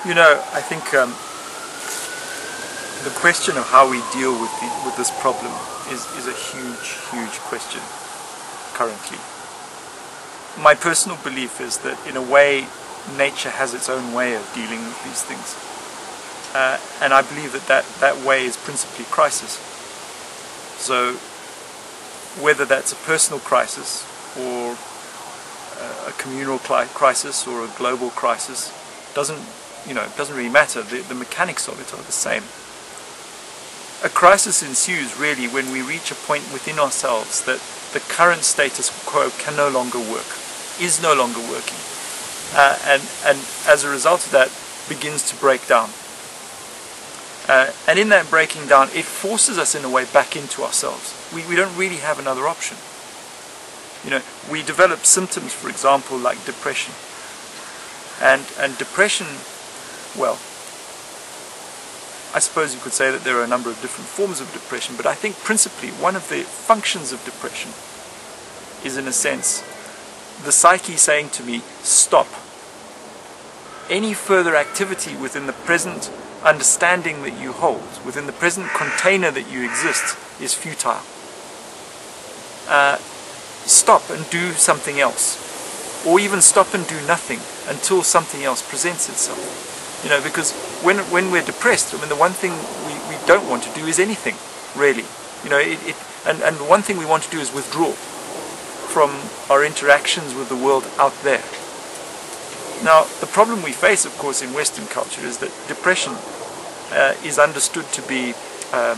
You know, I think the question of how we deal with this problem is a huge question currently. My personal belief is that in a way nature has its own way of dealing with these things, and I believe that way is principally crisis. So whether that's a personal crisis or a communal crisis or a global crisis doesn't really matter. The mechanics of it are the same. A crisis ensues really when we reach a point within ourselves that the current status quo can no longer work, is no longer working, and as a result of that begins to break down. And in that breaking down, it forces us in a way back into ourselves. We don't really have another option. You know, we develop symptoms, for example, like depression. And depression, well, I suppose you could say that there are a number of different forms of depression, but I think principally one of the functions of depression is, in a sense, the psyche saying to me, stop. Any further activity within the present understanding that you hold, within the present container that you exist, is futile. Stop and do something else. Or even stop and do nothing until something else presents itself. You know, because when we're depressed, I mean, the one thing we don't want to do is anything, really. You know, and the one thing we want to do is withdraw from our interactions with the world out there. Now, the problem we face, of course, in Western culture is that depression is understood to be a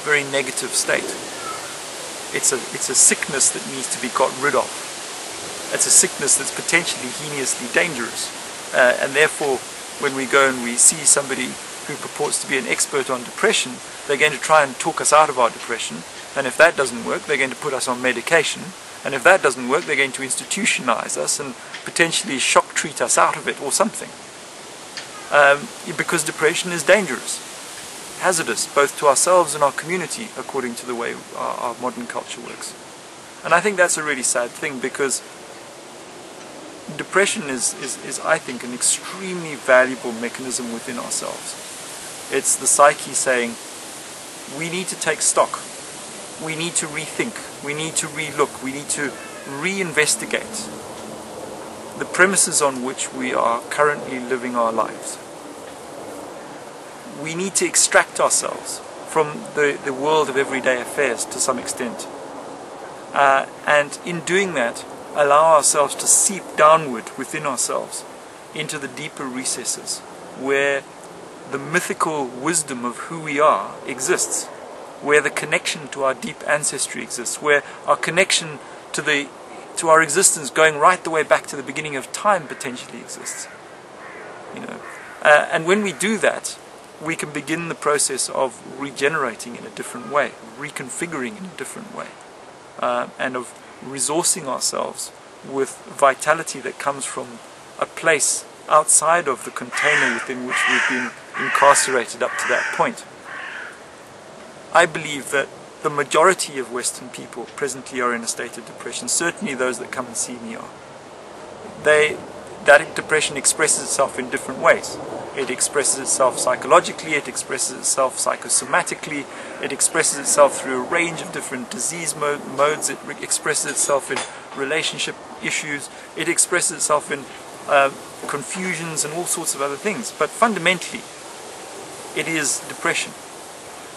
very negative state. It's a sickness that needs to be got rid of. It's a sickness that's potentially heinously dangerous. And therefore, when we go and we see somebody who purports to be an expert on depression, they're going to try and talk us out of our depression. And if that doesn't work, they're going to put us on medication. And if that doesn't work, they're going to institutionalize us and potentially shock treat us out of it or something. Because depression is dangerous, hazardous, both to ourselves and our community, according to the way our modern culture works. And I think that's a really sad thing, because depression is, I think, an extremely valuable mechanism within ourselves. It's the psyche saying, we need to take stock, we need to rethink, we need to relook, we need to reinvestigate the premises on which we are currently living our lives. We need to extract ourselves from the world of everyday affairs to some extent. And in doing that, allow ourselves to seep downward within ourselves into the deeper recesses where the mythical wisdom of who we are exists, where the connection to our deep ancestry exists, where our connection to our existence going right the way back to the beginning of time potentially exists. You know, and when we do that, we can begin the process of regenerating in a different way, reconfiguring in a different way, and of resourcing ourselves with vitality that comes from a place outside of the container within which we've been incarcerated up to that point. I believe that the majority of Western people presently are in a state of depression. Certainly those that come and see me are. That depression expresses itself in different ways. It expresses itself psychologically, it expresses itself psychosomatically, it expresses itself through a range of different disease modes, it expresses itself in relationship issues, it expresses itself in confusions and all sorts of other things. But fundamentally, it is depression.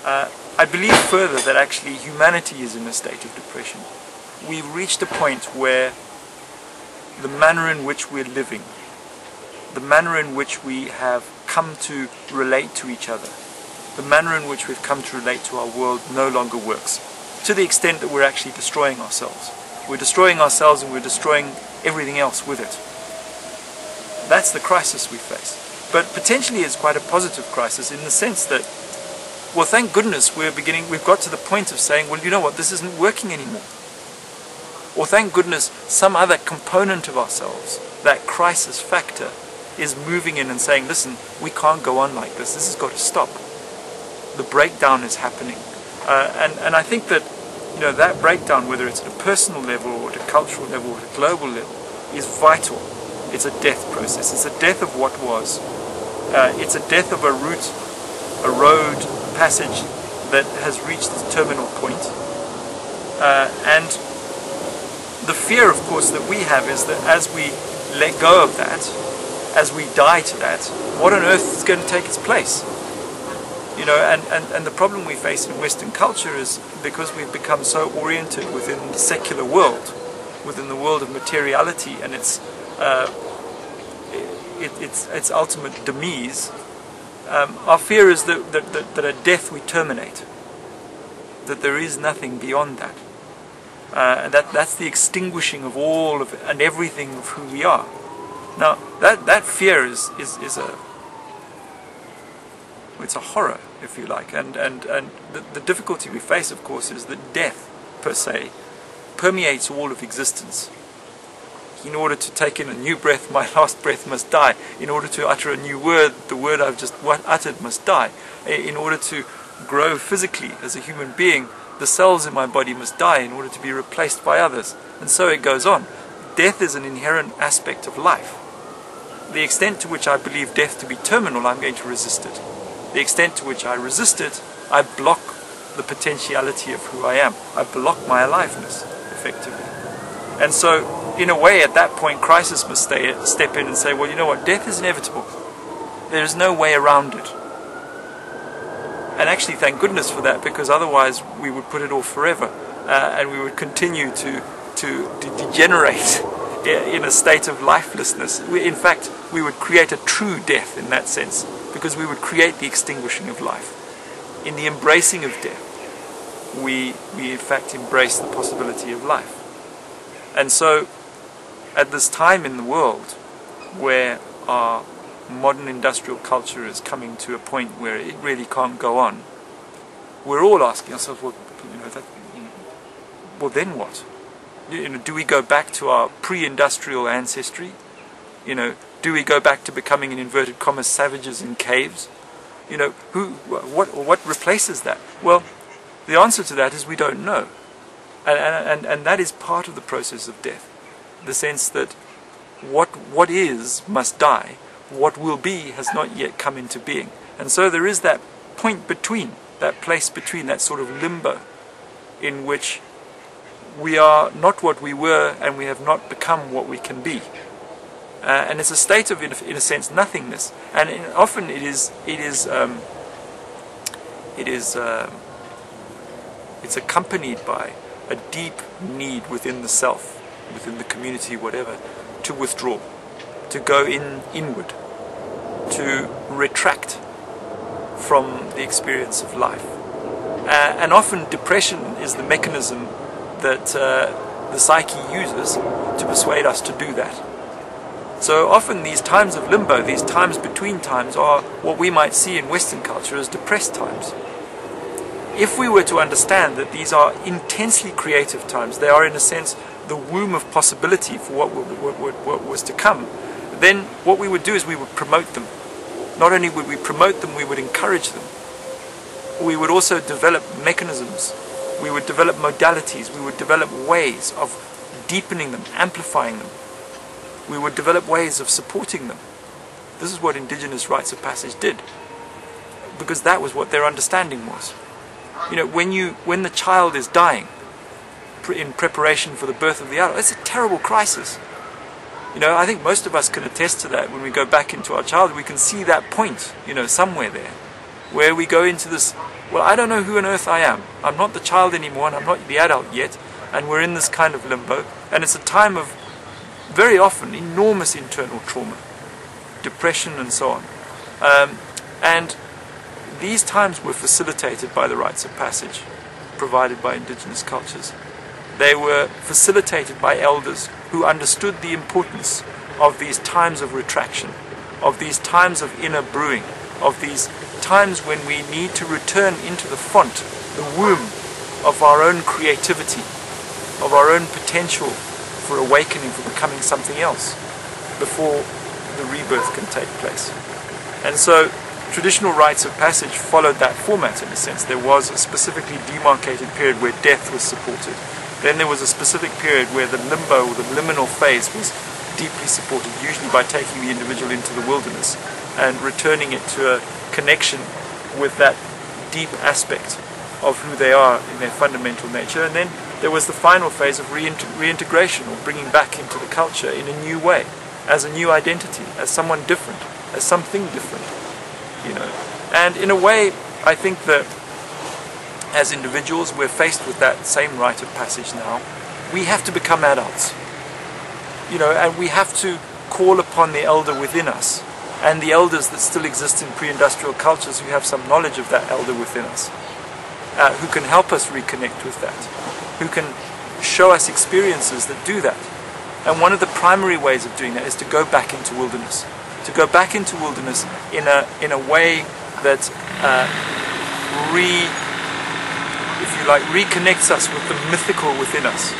I believe further that actually humanity is in a state of depression. We've reached a point where the manner in which we're living, the manner in which we have come to relate to each other, the manner in which we've come to relate to our world no longer works, to the extent that we're actually destroying ourselves. We're destroying ourselves and we're destroying everything else with it. That's the crisis we face. But potentially it's quite a positive crisis in the sense that, well, thank goodness we've got to the point of saying, well, you know what, this isn't working anymore. Or thank goodness some other component of ourselves, that crisis factor, is moving in and saying, listen, we can't go on like this. This has got to stop. The breakdown is happening. And I think that, you know, that breakdown, whether it's at a personal level or at a cultural level or at a global level, is vital. It's a death process. It's a death of what was. It's a death of a route, a road, a passage that has reached its terminal point. And the fear, of course, that we have is that as we let go of that, as we die to that, what on earth is going to take its place? You know, and the problem we face in Western culture is because we've become so oriented within the secular world, within the world of materiality and its ultimate demise. Our fear is that at death we terminate, that there is nothing beyond that, and that's the extinguishing of all of and everything of who we are. Now that fear is it's a horror, if you like, and the difficulty we face, of course, is that death per se permeates all of existence. In order to take in a new breath, my last breath must die. In order to utter a new word, the word I've just uttered must die. In order to grow physically as a human being, the cells in my body must die in order to be replaced by others. And so it goes on. Death is an inherent aspect of life. The extent to which I believe death to be terminal, I'm going to resist it. The extent to which I resist it, I block the potentiality of who I am. I block my aliveness, effectively. And so, in a way, at that point, crisis must step in and say, well, you know what, death is inevitable. There is no way around it. And actually, thank goodness for that, because otherwise we would put it off forever, and we would continue to degenerate in a state of lifelessness. In fact, we would create a true death in that sense, because we would create the extinguishing of life. In the embracing of death, we in fact embrace the possibility of life. And so, at this time in the world where our modern industrial culture is coming to a point where it really can't go on, we're all asking ourselves, well, well then what? Do we go back to our pre-industrial ancestry? Do we go back to becoming, in inverted commas, savages in caves? What replaces that? Well, the answer to that is we don't know. And that is part of the process of death. The sense that what is must die, what will be has not yet come into being. And so there is that point between, that place between, that sort of limbo in which we are not what we were and we have not become what we can be. And it's a state of, in a sense, nothingness. And often it's accompanied by a deep need within the self, within the community, whatever, to withdraw, to go inward, to retract from the experience of life. And often depression is the mechanism that the psyche uses to persuade us to do that. So often these times of limbo, these times between times, are what we might see in Western culture as depressed times. If we were to understand that these are intensely creative times, they are in a sense the womb of possibility for what was to come, then what we would do is we would promote them. Not only would we promote them, we would encourage them. We would also develop mechanisms, we would develop modalities, we would develop ways of deepening them, amplifying them. We would develop ways of supporting them. This is what indigenous rites of passage did, because that was what their understanding was. When the child is dying in preparation for the birth of the adult, it's a terrible crisis. I think most of us can attest to that. When we go back into our childhood, we can see that point, somewhere there, where we go into this, well, I don't know who on earth I am. I'm not the child anymore, and I'm not the adult yet, and we're in this kind of limbo, and it's a time of very often enormous internal trauma, depression and so on. And these times were facilitated by the rites of passage provided by indigenous cultures. They were facilitated by elders who understood the importance of these times of retraction, of these times of inner brewing, of these times when we need to return into the font, the womb of our own creativity, of our own potential for awakening, for becoming something else, before the rebirth can take place. And so traditional rites of passage followed that format in a sense. There was a specifically demarcated period where death was supported. Then there was a specific period where the limbo, the liminal phase, was deeply supported, usually by taking the individual into the wilderness and returning it to a connection with that deep aspect of who they are in their fundamental nature. And then there was the final phase of reintegration, or bringing back into the culture in a new way, as a new identity, as someone different, as something different, you know. And in a way, I think that as individuals, we're faced with that same rite of passage now. We have to become adults, you know, and we have to call upon the elder within us, and the elders that still exist in pre-industrial cultures who have some knowledge of that elder within us, who can help us reconnect with that, who can show us experiences that do that. And one of the primary ways of doing that is to go back into wilderness. To go back into wilderness in a way that reconnects us with the mythical within us,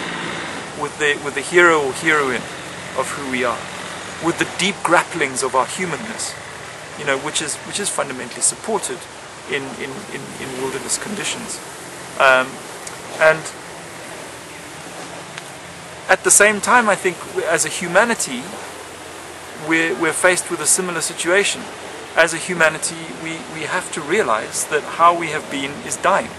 with the hero or heroine of who we are, with the deep grapplings of our humanness, you know, which is fundamentally supported in wilderness conditions. And at the same time, I think as a humanity, we're faced with a similar situation. As a humanity, we have to realize that how we have been is dying.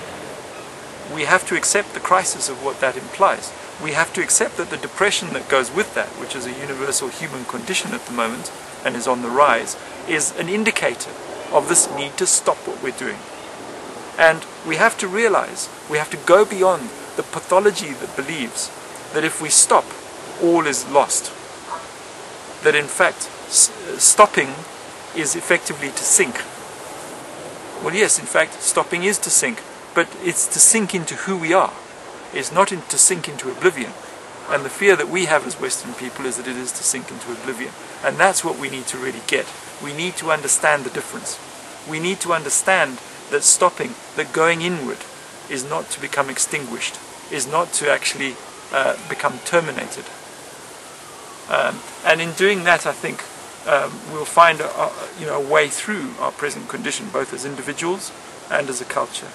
We have to accept the crisis of what that implies. We have to accept that the depression that goes with that, which is a universal human condition at the moment and is on the rise, is an indicator of this need to stop what we're doing. And we have to realize, we have to go beyond the pathology that believes that if we stop, all is lost. That in fact, stopping is effectively to sink. Well, yes, in fact, stopping is to sink, but it's to sink into who we are. It's not to sink into oblivion. And the fear that we have as Western people is that it is to sink into oblivion. And that's what we need to really get. We need to understand the difference. We need to understand that stopping, that going inward, is not to become extinguished, is not to actually become terminated. And in doing that, I think we'll find a way through our present condition, both as individuals and as a culture.